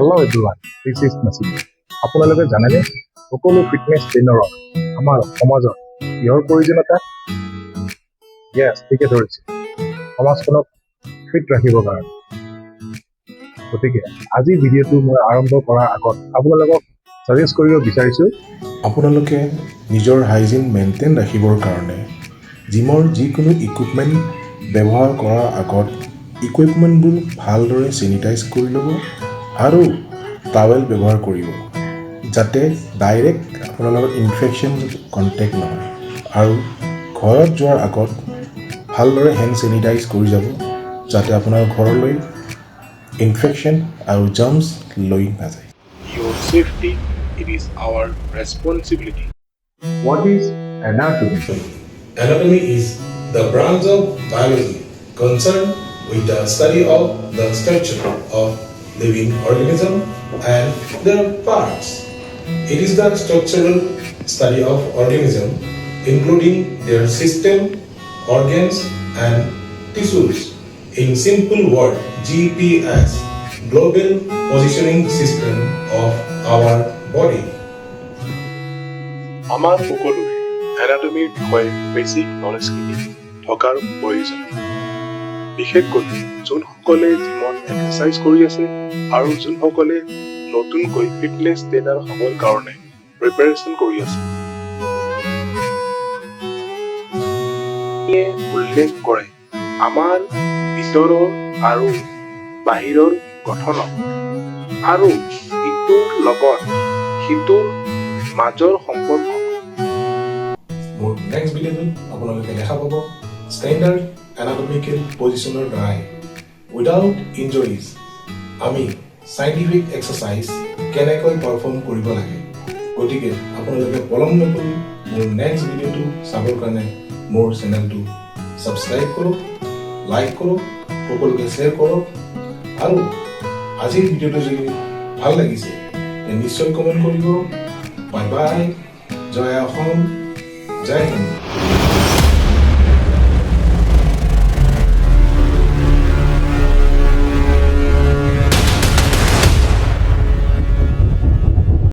Hello everyone, this is Nasim. আপোনালোকে জানেনে সকলো ফিটনেছ ট্ৰেইনাৰৰ আমাৰ সমাজত কিহৰ প্ৰয়োজনীয়তা? Yes, ঠিকে ধৰিছে। সমাজখনক ফিট ৰাখিবৰ কাৰণে। গতিকে আজি ভিডিঅ'টো মই আৰম্ভ কৰাৰ আগত আপোনালোকক সাজেষ্ট কৰিব বিচাৰিছোঁ আপোনালোকে নিজৰ হাইজিন মেইনটেইন ৰাখিবৰ কাৰণে জিমৰ যিকোনো ইকুইপমেণ্ট ব্যৱহাৰ কৰাৰ আগত ইকুইপমেণ্টবোৰ ভালদৰে চেনিটাইজ কৰি ল'ব আৰু টাৱেল ব্যৱহাৰ কৰিব যাতে ডাইৰেক্ট আপোনালোকৰ ইনফেকশ্যন কণ্টেক্ট নহয় আৰু ঘৰত যোৱাৰ আগত ভালদৰে হেণ্ড চেনিটাইজ কৰি যাব যাতে আপোনাৰ ঘৰলৈ ইনফেকশ্যন আৰু জাৰ্মছ লৈ নাযায়। Your safety, it is our responsibility. What is anatomy? Anatomy is the branch of biology concerned with the study of the structure of living organism and their parts. It is the structural study of organism including their system, organs and tissues. In simple word, GPS, Global Positioning System of our body. আমাৰ সকলোৰে এনাটমিৰ বিষয়ে basic নলেজখিনি থকাৰ প্ৰয়োজন। বিশেষকৈ যোনসকলে জিমত exercise কৰি আছে আৰু যোনসকলে নতুনকৈ ফিটনেছ ট্ৰেইনাৰ হ'বৰ কাৰণে প্ৰিপাৰেশ্যন কৰি আছে। উল্লেখ কৰে আমাৰ ভিতৰৰ আৰু বাহিৰৰ গঠনক আৰু ইটোৰ লগত সিটোৰ মাজৰ সম্পৰ্ক। মোৰ নেক্সট ভিডিঅ'টোত আপোনালোকে দেখা পাব ষ্টেণ্ডাৰ্ড এনাটমিকেল পজিশ্যনৰ দ্বাৰাই উইদাউট ইনজুৰিজ আমি চাইণ্টিফিক এক্সাৰচাইজ কেনেকৈ পাৰফৰ্ম কৰিব লাগে। গতিকে আপোনালোকে পলম নকৰি মোৰ নেক্সট ভিডিঅ'টো চাবৰ কাৰণে মোৰ চেনেলটো ছাবস্ক্ৰাইব কৰক, লাইক কৰক, সকলোকে শ্বেয়াৰ কৰক আৰু আজিৰ ভিডিঅ'টো যদি ভাল লাগিছে নিশ্চয় কমেণ্ট কৰিব। বাই বাই, জয় অসম, জয় হিন্দ।